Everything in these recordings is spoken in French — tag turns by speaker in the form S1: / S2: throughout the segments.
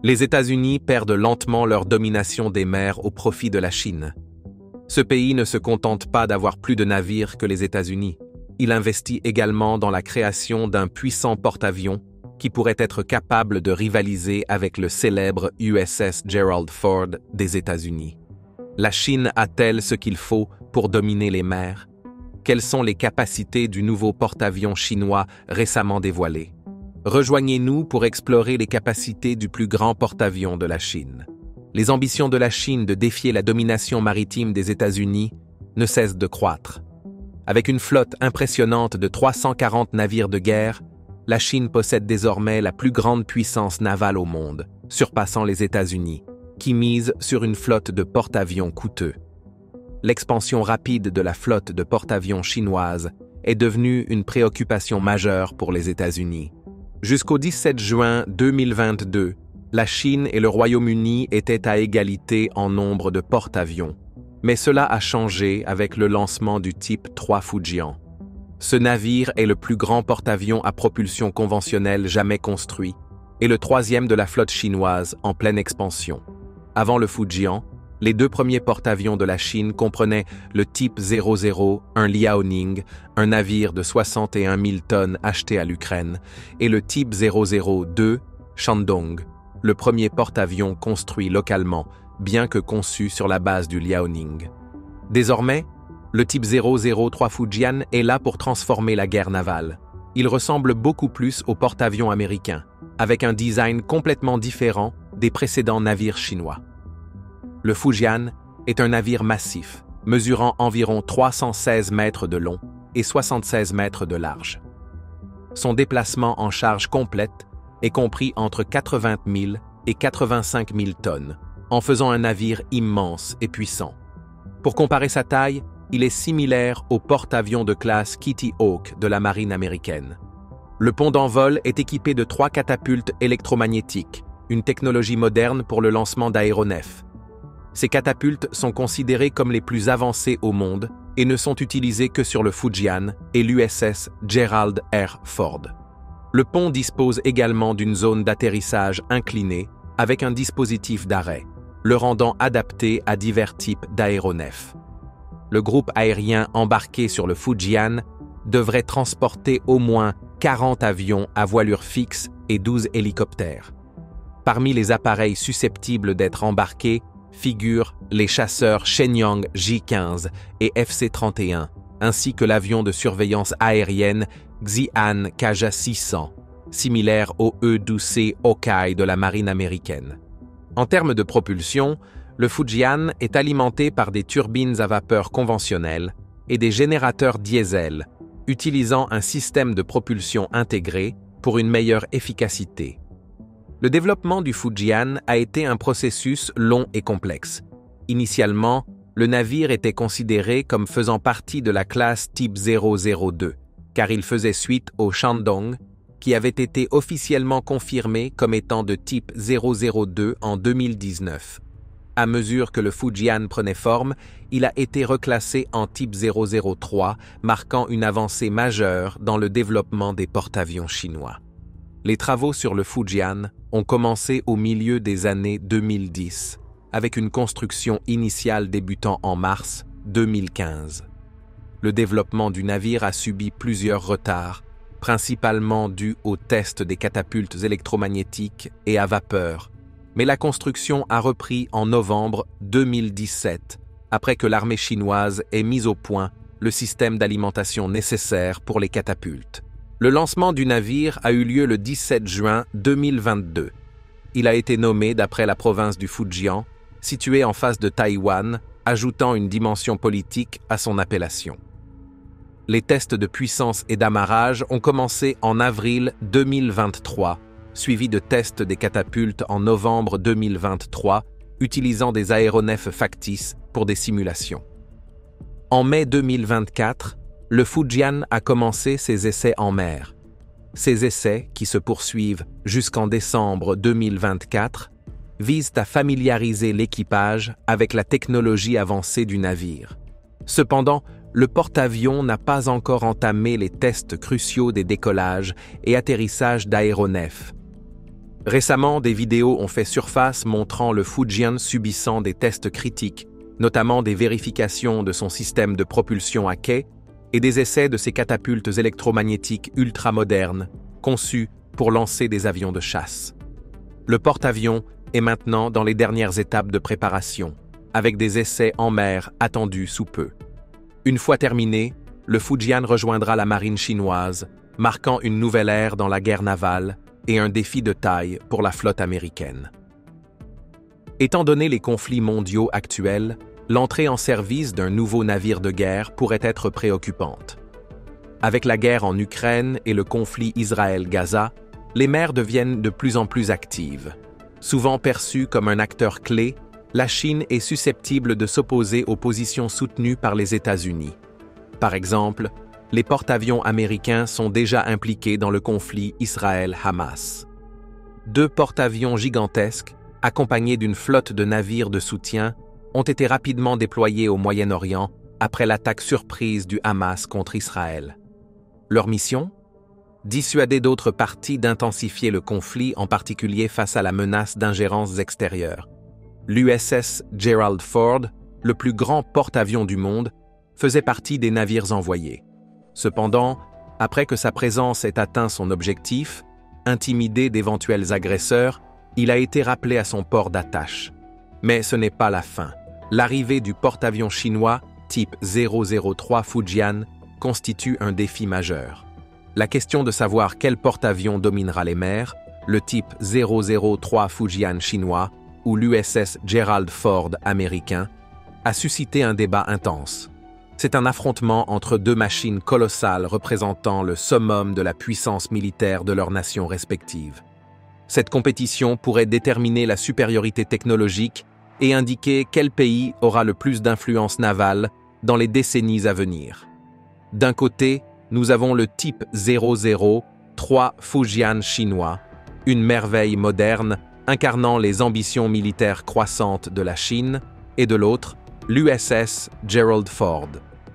S1: Les États-Unis perdent lentement leur domination des mers au profit de la Chine. Ce pays ne se contente pas d'avoir plus de navires que les États-Unis. Il investit également dans la création d'un puissant porte-avions qui pourrait être capable de rivaliser avec le célèbre USS Gerald Ford des États-Unis. La Chine a-t-elle ce qu'il faut pour dominer les mers? Quelles sont les capacités du nouveau porte-avions chinois récemment dévoilé? Rejoignez-nous pour explorer les capacités du plus grand porte-avions de la Chine. Les ambitions de la Chine de défier la domination maritime des États-Unis ne cessent de croître. Avec une flotte impressionnante de 340 navires de guerre, la Chine possède désormais la plus grande puissance navale au monde, surpassant les États-Unis, qui misent sur une flotte de porte-avions coûteux. L'expansion rapide de la flotte de porte-avions chinoise est devenue une préoccupation majeure pour les États-Unis. Jusqu'au 17 juin 2022, la Chine et le Royaume-Uni étaient à égalité en nombre de porte-avions, mais cela a changé avec le lancement du type 3 Fujian. Ce navire est le plus grand porte-avions à propulsion conventionnelle jamais construit et le troisième de la flotte chinoise en pleine expansion. Avant le Fujian, les deux premiers porte-avions de la Chine comprenaient le type 00, un Liaoning, un navire de 61 000 tonnes acheté à l'Ukraine, et le type 002, Shandong, le premier porte-avions construit localement, bien que conçu sur la base du Liaoning. Désormais, le type 003 Fujian est là pour transformer la guerre navale. Il ressemble beaucoup plus au porte-avions américain, avec un design complètement différent des précédents navires chinois. Le Fujian est un navire massif, mesurant environ 316 mètres de long et 76 mètres de large. Son déplacement en charge complète est compris entre 80 000 et 85 000 tonnes, en faisant un navire immense et puissant. Pour comparer sa taille, il est similaire au porte-avions de classe Kitty Hawk de la marine américaine. Le pont d'envol est équipé de 3 catapultes électromagnétiques, une technologie moderne pour le lancement d'aéronefs. Ces catapultes sont considérées comme les plus avancées au monde et ne sont utilisées que sur le Fujian et l'USS Gerald R. Ford. Le pont dispose également d'une zone d'atterrissage inclinée avec un dispositif d'arrêt, le rendant adapté à divers types d'aéronefs. Le groupe aérien embarqué sur le Fujian devrait transporter au moins 40 avions à voilure fixe et 12 hélicoptères. Parmi les appareils susceptibles d'être embarqués figurent les chasseurs Shenyang J-15 et FC-31, ainsi que l'avion de surveillance aérienne Xi'an Kaja-600, similaire au E-12C Hawkeye de la marine américaine. En termes de propulsion, le Fujian est alimenté par des turbines à vapeur conventionnelles et des générateurs diesel, utilisant un système de propulsion intégré pour une meilleure efficacité. Le développement du Fujian a été un processus long et complexe. Initialement, le navire était considéré comme faisant partie de la classe type 002, car il faisait suite au Shandong, qui avait été officiellement confirmé comme étant de type 002 en 2019. À mesure que le Fujian prenait forme, il a été reclassé en type 003, marquant une avancée majeure dans le développement des porte-avions chinois. Les travaux sur le Fujian ont commencé au milieu des années 2010, avec une construction initiale débutant en mars 2015. Le développement du navire a subi plusieurs retards, principalement dus aux tests des catapultes électromagnétiques et à vapeur, mais la construction a repris en novembre 2017, après que l'armée chinoise ait mis au point le système d'alimentation nécessaire pour les catapultes. Le lancement du navire a eu lieu le 17 juin 2022. Il a été nommé d'après la province du Fujian, située en face de Taïwan, ajoutant une dimension politique à son appellation. Les tests de puissance et d'amarrage ont commencé en avril 2023, suivis de tests des catapultes en novembre 2023, utilisant des aéronefs factices pour des simulations. En mai 2024, le Fujian a commencé ses essais en mer. Ces essais, qui se poursuivent jusqu'en décembre 2024, visent à familiariser l'équipage avec la technologie avancée du navire. Cependant, le porte-avions n'a pas encore entamé les tests cruciaux des décollages et atterrissages d'aéronefs. Récemment, des vidéos ont fait surface montrant le Fujian subissant des tests critiques, notamment des vérifications de son système de propulsion à quai et des essais de ses catapultes électromagnétiques ultramodernes, conçues pour lancer des avions de chasse. Le porte-avions est maintenant dans les dernières étapes de préparation, avec des essais en mer attendus sous peu. Une fois terminé, le Fujian rejoindra la marine chinoise, marquant une nouvelle ère dans la guerre navale et un défi de taille pour la flotte américaine. Étant donné les conflits mondiaux actuels, l'entrée en service d'un nouveau navire de guerre pourrait être préoccupante. Avec la guerre en Ukraine et le conflit Israël-Gaza, les mers deviennent de plus en plus actives. Souvent perçue comme un acteur clé, la Chine est susceptible de s'opposer aux positions soutenues par les États-Unis. Par exemple, les porte-avions américains sont déjà impliqués dans le conflit Israël-Hamas. 2 porte-avions gigantesques, accompagnés d'une flotte de navires de soutien, ont été rapidement déployés au Moyen-Orient après l'attaque surprise du Hamas contre Israël. Leur mission ? Dissuader d'autres parties d'intensifier le conflit, en particulier face à la menace d'ingérences extérieures. L'USS Gerald Ford, le plus grand porte-avions du monde, faisait partie des navires envoyés. Cependant, après que sa présence ait atteint son objectif, intimidé d'éventuels agresseurs, il a été rappelé à son port d'attache. Mais ce n'est pas la fin. L'arrivée du porte-avions chinois, type 003 Fujian, constitue un défi majeur. La question de savoir quel porte-avions dominera les mers, le type 003 Fujian chinois ou l'USS Gerald Ford américain, a suscité un débat intense. C'est un affrontement entre 2 machines colossales représentant le summum de la puissance militaire de leurs nations respectives. Cette compétition pourrait déterminer la supériorité technologique et indiquer quel pays aura le plus d'influence navale dans les décennies à venir. D'un côté, nous avons le type 003 Fujian chinois, une merveille moderne incarnant les ambitions militaires croissantes de la Chine, et de l'autre, l'USS Gerald Ford,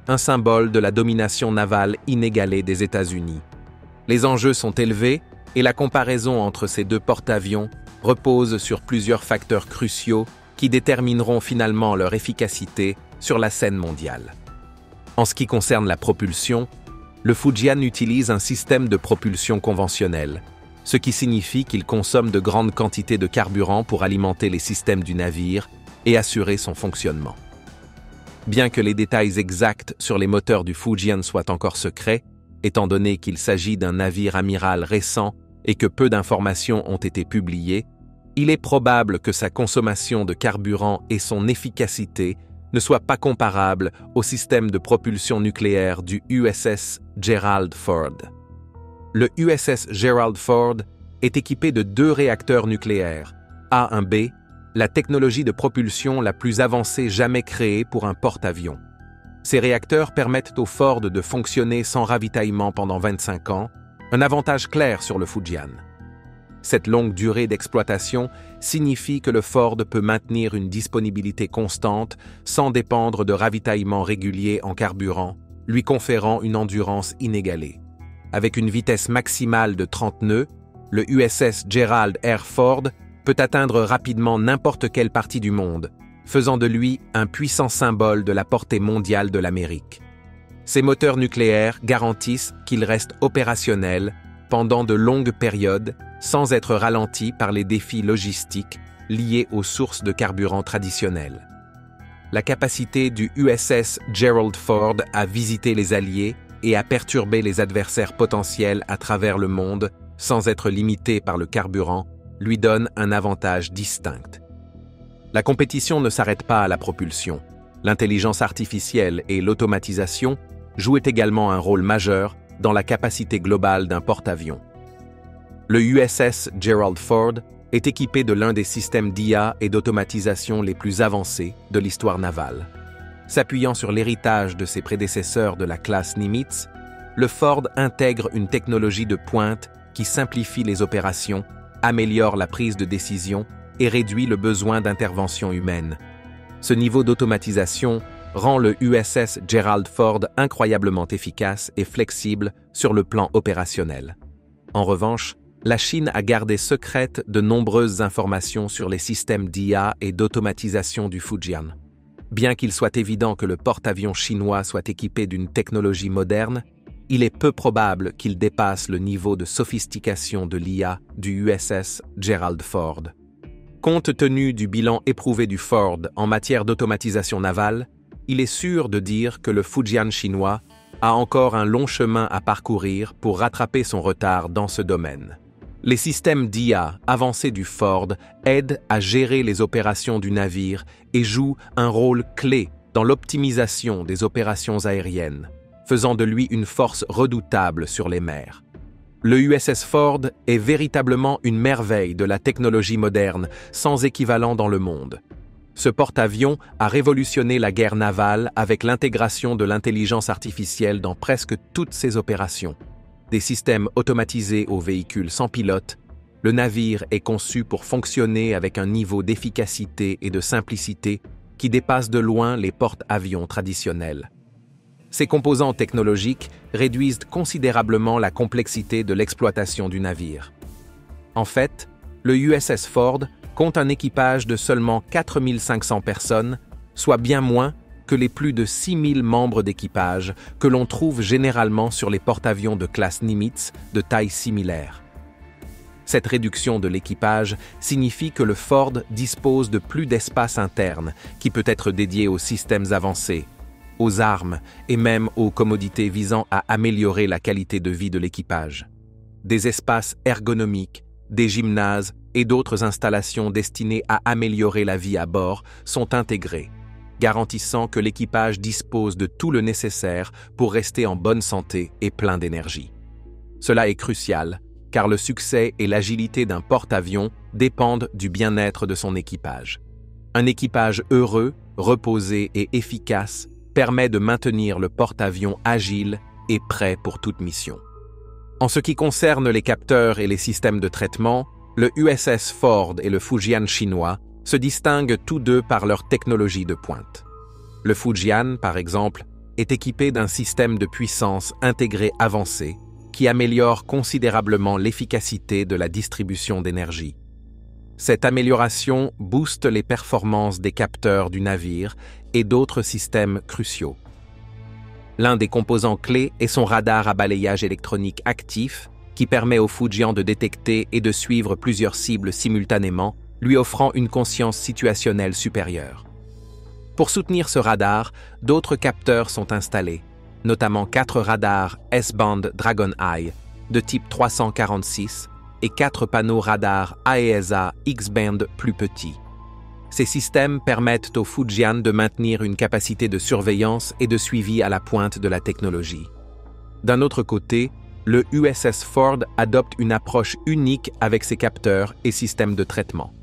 S1: un symbole de la domination navale inégalée des États-Unis. Les enjeux sont élevés et la comparaison entre ces 2 porte-avions repose sur plusieurs facteurs cruciaux qui détermineront finalement leur efficacité sur la scène mondiale. En ce qui concerne la propulsion, le Fujian utilise un système de propulsion conventionnel, ce qui signifie qu'il consomme de grandes quantités de carburant pour alimenter les systèmes du navire et assurer son fonctionnement. Bien que les détails exacts sur les moteurs du Fujian soient encore secrets, étant donné qu'il s'agit d'un navire amiral récent et que peu d'informations ont été publiées, il est probable que sa consommation de carburant et son efficacité ne soient pas comparables au système de propulsion nucléaire du USS Gerald Ford. Le USS Gerald Ford est équipé de 2 réacteurs nucléaires, A1B, la technologie de propulsion la plus avancée jamais créée pour un porte-avions. Ces réacteurs permettent au Ford de fonctionner sans ravitaillement pendant 25 ans, un avantage clair sur le Fujian. Cette longue durée d'exploitation signifie que le Ford peut maintenir une disponibilité constante sans dépendre de ravitaillements réguliers en carburant, lui conférant une endurance inégalée. Avec une vitesse maximale de 30 nœuds, le USS Gerald R. Ford peut atteindre rapidement n'importe quelle partie du monde, faisant de lui un puissant symbole de la portée mondiale de l'Amérique. Ces moteurs nucléaires garantissent qu'il reste opérationnel pendant de longues périodes sans être ralenti par les défis logistiques liés aux sources de carburant traditionnelles. La capacité du USS Gerald Ford à visiter les alliés et à perturber les adversaires potentiels à travers le monde sans être limité par le carburant lui donne un avantage distinct. La compétition ne s'arrête pas à la propulsion. L'intelligence artificielle et l'automatisation jouent également un rôle majeur dans la capacité globale d'un porte-avions. Le USS Gerald Ford est équipé de l'un des systèmes d'IA et d'automatisation les plus avancés de l'histoire navale. S'appuyant sur l'héritage de ses prédécesseurs de la classe Nimitz, le Ford intègre une technologie de pointe qui simplifie les opérations, améliore la prise de décision et réduit le besoin d'intervention humaine. Ce niveau d'automatisation rend le USS Gerald Ford incroyablement efficace et flexible sur le plan opérationnel. En revanche, la Chine a gardé secrètes de nombreuses informations sur les systèmes d'IA et d'automatisation du Fujian. Bien qu'il soit évident que le porte-avions chinois soit équipé d'une technologie moderne, il est peu probable qu'il dépasse le niveau de sophistication de l'IA du USS Gerald Ford. Compte tenu du bilan éprouvé du Ford en matière d'automatisation navale, il est sûr de dire que le Fujian chinois a encore un long chemin à parcourir pour rattraper son retard dans ce domaine. Les systèmes d'IA avancés du Ford aident à gérer les opérations du navire et jouent un rôle clé dans l'optimisation des opérations aériennes, faisant de lui une force redoutable sur les mers. Le USS Ford est véritablement une merveille de la technologie moderne, sans équivalent dans le monde. Ce porte-avions a révolutionné la guerre navale avec l'intégration de l'intelligence artificielle dans presque toutes ses opérations. Des systèmes automatisés aux véhicules sans pilote, le navire est conçu pour fonctionner avec un niveau d'efficacité et de simplicité qui dépasse de loin les porte-avions traditionnels. Ces composants technologiques réduisent considérablement la complexité de l'exploitation du navire. En fait, le USS Ford compte un équipage de seulement 4500 personnes, soit bien moins que les plus de 6000 membres d'équipage que l'on trouve généralement sur les porte-avions de classe Nimitz de taille similaire. Cette réduction de l'équipage signifie que le Ford dispose de plus d'espace interne qui peut être dédié aux systèmes avancés, aux armes et même aux commodités visant à améliorer la qualité de vie de l'équipage. Des espaces ergonomiques, des gymnases et d'autres installations destinées à améliorer la vie à bord sont intégrés, garantissant que l'équipage dispose de tout le nécessaire pour rester en bonne santé et plein d'énergie. Cela est crucial, car le succès et l'agilité d'un porte-avions dépendent du bien-être de son équipage. Un équipage heureux, reposé et efficace permet de maintenir le porte-avions agile et prêt pour toute mission. En ce qui concerne les capteurs et les systèmes de traitement, le USS Ford et le Fujian chinois se distinguent tous deux par leur technologie de pointe. Le Fujian, par exemple, est équipé d'un système de puissance intégré avancé qui améliore considérablement l'efficacité de la distribution d'énergie. Cette amélioration booste les performances des capteurs du navire et d'autres systèmes cruciaux. L'un des composants clés est son radar à balayage électronique actif qui permet au Fujian de détecter et de suivre plusieurs cibles simultanément, lui offrant une conscience situationnelle supérieure. Pour soutenir ce radar, d'autres capteurs sont installés, notamment 4 radars S-band Dragon Eye de type 346 et 4 panneaux radars AESA X-band plus petits. Ces systèmes permettent au Fujian de maintenir une capacité de surveillance et de suivi à la pointe de la technologie. D'un autre côté, le USS Ford adopte une approche unique avec ses capteurs et systèmes de traitement.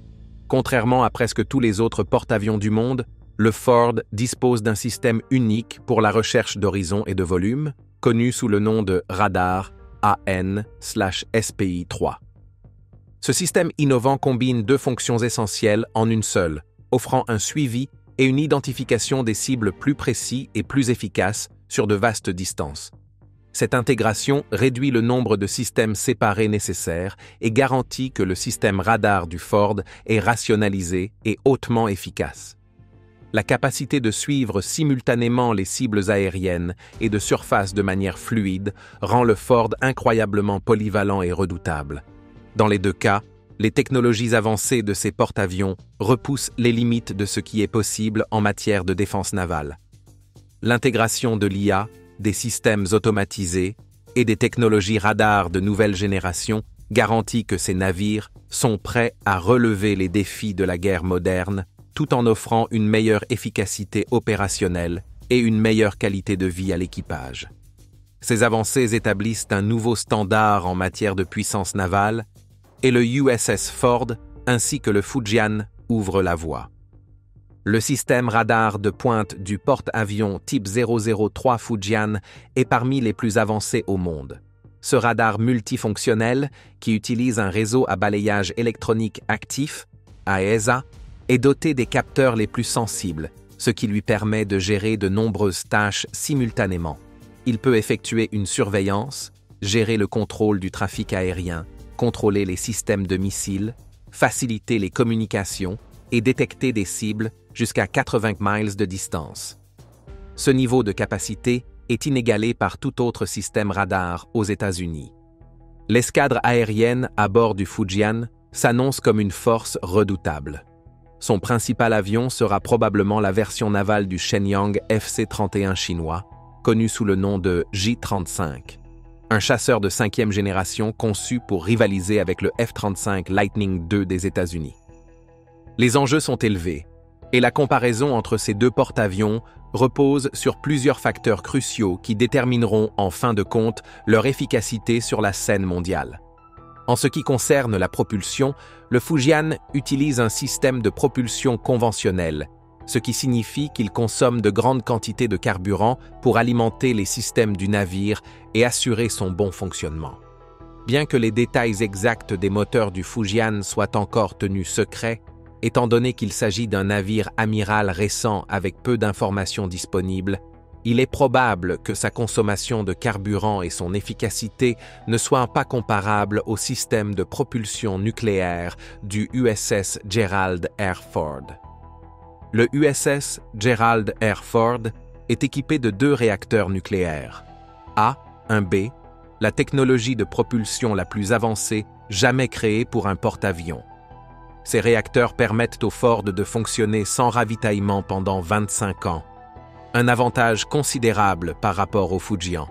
S1: Contrairement à presque tous les autres porte-avions du monde, le Ford dispose d'un système unique pour la recherche d'horizon et de volume, connu sous le nom de radar AN/SPI-3. Ce système innovant combine 2 fonctions essentielles en une seule, offrant un suivi et une identification des cibles plus précis et plus efficaces sur de vastes distances. Cette intégration réduit le nombre de systèmes séparés nécessaires et garantit que le système radar du Ford est rationalisé et hautement efficace. La capacité de suivre simultanément les cibles aériennes et de surface de manière fluide rend le Ford incroyablement polyvalent et redoutable. Dans les 2 cas, les technologies avancées de ces porte-avions repoussent les limites de ce qui est possible en matière de défense navale. L'intégration de l'IA, des systèmes automatisés et des technologies radar de nouvelle génération garantit que ces navires sont prêts à relever les défis de la guerre moderne tout en offrant une meilleure efficacité opérationnelle et une meilleure qualité de vie à l'équipage. Ces avancées établissent un nouveau standard en matière de puissance navale et le USS Ford ainsi que le Fujian ouvrent la voie. Le système radar de pointe du porte-avions type 003 Fujian est parmi les plus avancés au monde. Ce radar multifonctionnel, qui utilise un réseau à balayage électronique actif, AESA, est doté des capteurs les plus sensibles, ce qui lui permet de gérer de nombreuses tâches simultanément. Il peut effectuer une surveillance, gérer le contrôle du trafic aérien, contrôler les systèmes de missiles, faciliter les communications et détecter des cibles jusqu'à 80 miles de distance. Ce niveau de capacité est inégalé par tout autre système radar aux États-Unis. L'escadre aérienne à bord du Fujian s'annonce comme une force redoutable. Son principal avion sera probablement la version navale du Shenyang FC-31 chinois, connu sous le nom de J-35, un chasseur de 5e génération conçu pour rivaliser avec le F-35 Lightning II des États-Unis. Les enjeux sont élevés, et la comparaison entre ces deux porte-avions repose sur plusieurs facteurs cruciaux qui détermineront en fin de compte leur efficacité sur la scène mondiale. En ce qui concerne la propulsion, le Fujian utilise un système de propulsion conventionnel, ce qui signifie qu'il consomme de grandes quantités de carburant pour alimenter les systèmes du navire et assurer son bon fonctionnement. Bien que les détails exacts des moteurs du Fujian soient encore tenus secrets, étant donné qu'il s'agit d'un navire amiral récent avec peu d'informations disponibles, il est probable que sa consommation de carburant et son efficacité ne soient pas comparables au système de propulsion nucléaire du USS Gerald R. Ford. Le USS Gerald R. Ford est équipé de 2 réacteurs nucléaires. A-1B, la technologie de propulsion la plus avancée jamais créée pour un porte-avions. Ces réacteurs permettent au Ford de fonctionner sans ravitaillement pendant 25 ans. Un avantage considérable par rapport au Fujian.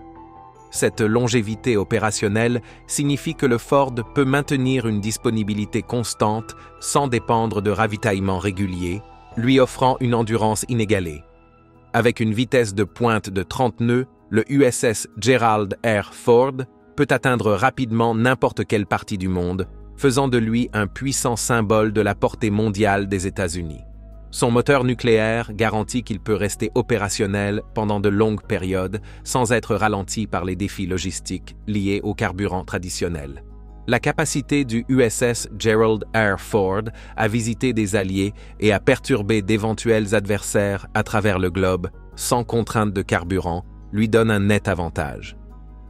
S1: Cette longévité opérationnelle signifie que le Ford peut maintenir une disponibilité constante sans dépendre de ravitaillements réguliers, lui offrant une endurance inégalée. Avec une vitesse de pointe de 30 nœuds, le USS Gerald R. Ford peut atteindre rapidement n'importe quelle partie du monde, faisant de lui un puissant symbole de la portée mondiale des États-Unis. Son moteur nucléaire garantit qu'il peut rester opérationnel pendant de longues périodes sans être ralenti par les défis logistiques liés au carburant traditionnel. La capacité du USS Gerald R. Ford à visiter des alliés et à perturber d'éventuels adversaires à travers le globe sans contrainte de carburant lui donne un net avantage.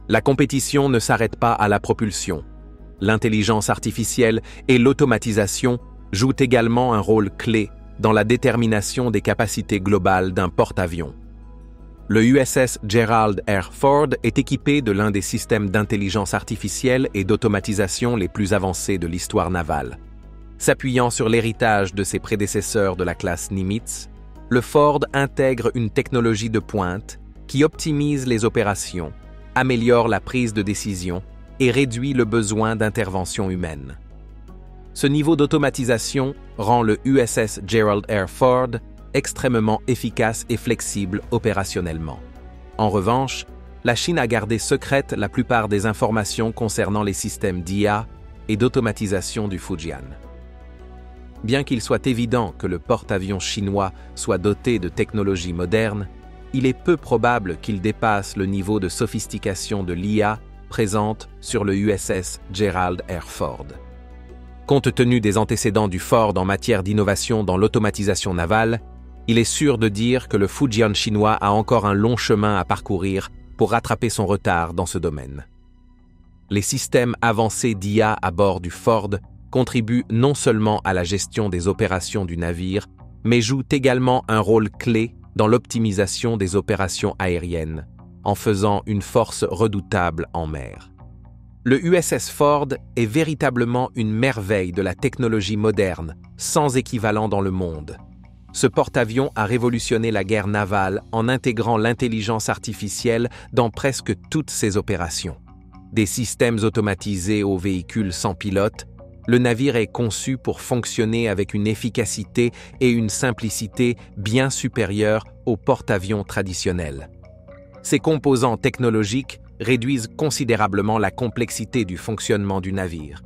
S1: La compétition ne s'arrête pas à la propulsion. L'intelligence artificielle et l'automatisation jouent également un rôle clé dans la détermination des capacités globales d'un porte-avions. Le USS Gerald R. Ford est équipé de l'un des systèmes d'intelligence artificielle et d'automatisation les plus avancés de l'histoire navale. S'appuyant sur l'héritage de ses prédécesseurs de la classe Nimitz, le Ford intègre une technologie de pointe qui optimise les opérations, améliore la prise de décision et réduit le besoin d'intervention humaine. Ce niveau d'automatisation rend le USS Gerald R. Ford extrêmement efficace et flexible opérationnellement. En revanche, la Chine a gardé secrète la plupart des informations concernant les systèmes d'IA et d'automatisation du Fujian. Bien qu'il soit évident que le porte-avions chinois soit doté de technologies modernes, il est peu probable qu'il dépasse le niveau de sophistication de l'IA présente sur le USS Gerald R. Ford. Compte tenu des antécédents du Ford en matière d'innovation dans l'automatisation navale, il est sûr de dire que le Fujian chinois a encore un long chemin à parcourir pour rattraper son retard dans ce domaine. Les systèmes avancés d'IA à bord du Ford contribuent non seulement à la gestion des opérations du navire, mais jouent également un rôle clé dans l'optimisation des opérations aériennes, en faisant une force redoutable en mer. Le USS Ford est véritablement une merveille de la technologie moderne, sans équivalent dans le monde. Ce porte-avions a révolutionné la guerre navale en intégrant l'intelligence artificielle dans presque toutes ses opérations. Des systèmes automatisés aux véhicules sans pilote, le navire est conçu pour fonctionner avec une efficacité et une simplicité bien supérieures aux porte-avions traditionnels. Ces composants technologiques réduisent considérablement la complexité du fonctionnement du navire.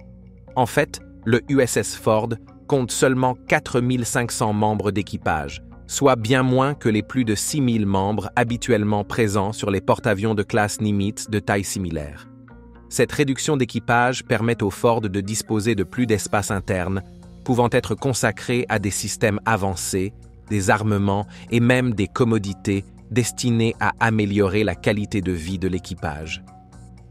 S1: En fait, le USS Ford compte seulement 4500 membres d'équipage, soit bien moins que les plus de 6000 membres habituellement présents sur les porte-avions de classe Nimitz de taille similaire. Cette réduction d'équipage permet au Ford de disposer de plus d'espace interne, pouvant être consacré à des systèmes avancés, des armements et même des commodités destinés à améliorer la qualité de vie de l'équipage.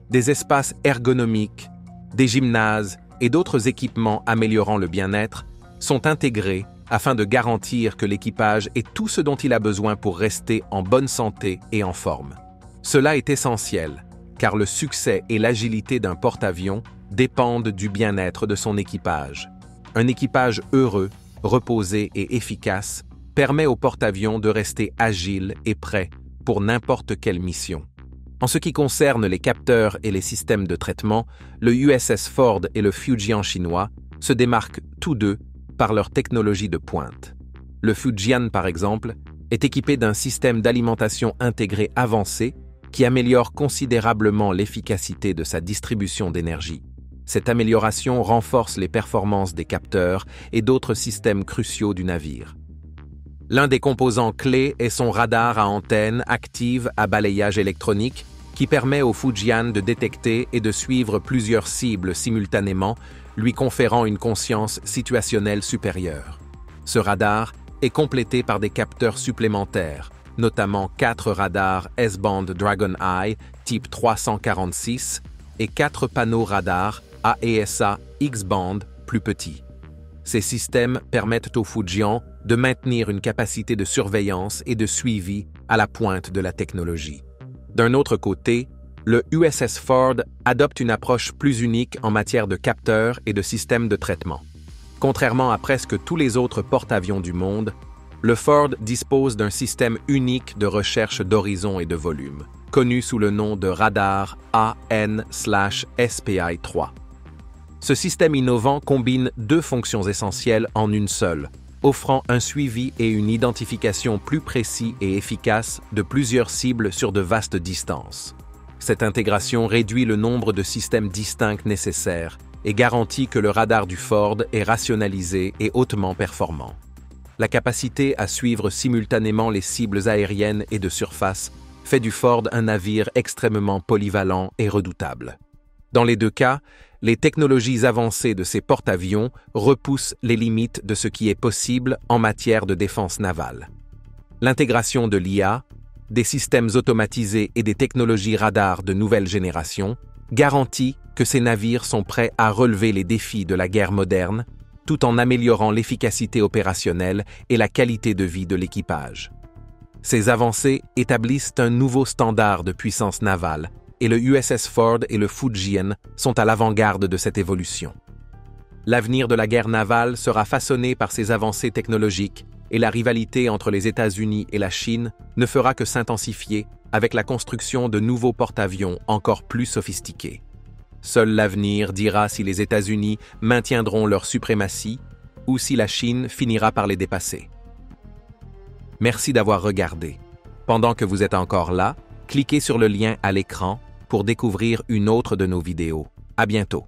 S1: Des espaces ergonomiques, des gymnases et d'autres équipements améliorant le bien-être sont intégrés afin de garantir que l'équipage ait tout ce dont il a besoin pour rester en bonne santé et en forme. Cela est essentiel, car le succès et l'agilité d'un porte-avions dépendent du bien-être de son équipage. Un équipage heureux, reposé et efficace permet au porte-avions de rester agile et prêt pour n'importe quelle mission. En ce qui concerne les capteurs et les systèmes de traitement, le USS Ford et le Fujian chinois se démarquent tous deux par leur technologie de pointe. Le Fujian, par exemple, est équipé d'un système d'alimentation intégré avancé qui améliore considérablement l'efficacité de sa distribution d'énergie. Cette amélioration renforce les performances des capteurs et d'autres systèmes cruciaux du navire. L'un des composants clés est son radar à antenne active à balayage électronique qui permet au Fujian de détecter et de suivre plusieurs cibles simultanément, lui conférant une conscience situationnelle supérieure. Ce radar est complété par des capteurs supplémentaires, notamment 4 radars S-band Dragon Eye type 346 et 4 panneaux radars AESA X-band plus petits. Ces systèmes permettent au Fujian de maintenir une capacité de surveillance et de suivi à la pointe de la technologie. D'un autre côté, le USS Ford adopte une approche plus unique en matière de capteurs et de systèmes de traitement. Contrairement à presque tous les autres porte-avions du monde, le Ford dispose d'un système unique de recherche d'horizon et de volume, connu sous le nom de radar AN/SPI-3. Ce système innovant combine 2 fonctions essentielles en une seule, offrant un suivi et une identification plus précis et efficace de plusieurs cibles sur de vastes distances. Cette intégration réduit le nombre de systèmes distincts nécessaires et garantit que le radar du Ford est rationalisé et hautement performant. La capacité à suivre simultanément les cibles aériennes et de surface fait du Ford un navire extrêmement polyvalent et redoutable. Dans les 2 cas, les technologies avancées de ces porte-avions repoussent les limites de ce qui est possible en matière de défense navale. L'intégration de l'IA, des systèmes automatisés et des technologies radars de nouvelle génération garantit que ces navires sont prêts à relever les défis de la guerre moderne, tout en améliorant l'efficacité opérationnelle et la qualité de vie de l'équipage. Ces avancées établissent un nouveau standard de puissance navale, et le USS Ford et le Fujian sont à l'avant-garde de cette évolution. L'avenir de la guerre navale sera façonné par ces avancées technologiques et la rivalité entre les États-Unis et la Chine ne fera que s'intensifier avec la construction de nouveaux porte-avions encore plus sophistiqués. Seul l'avenir dira si les États-Unis maintiendront leur suprématie ou si la Chine finira par les dépasser. Merci d'avoir regardé. Pendant que vous êtes encore là, cliquez sur le lien à l'écran pour découvrir une autre de nos vidéos. À bientôt.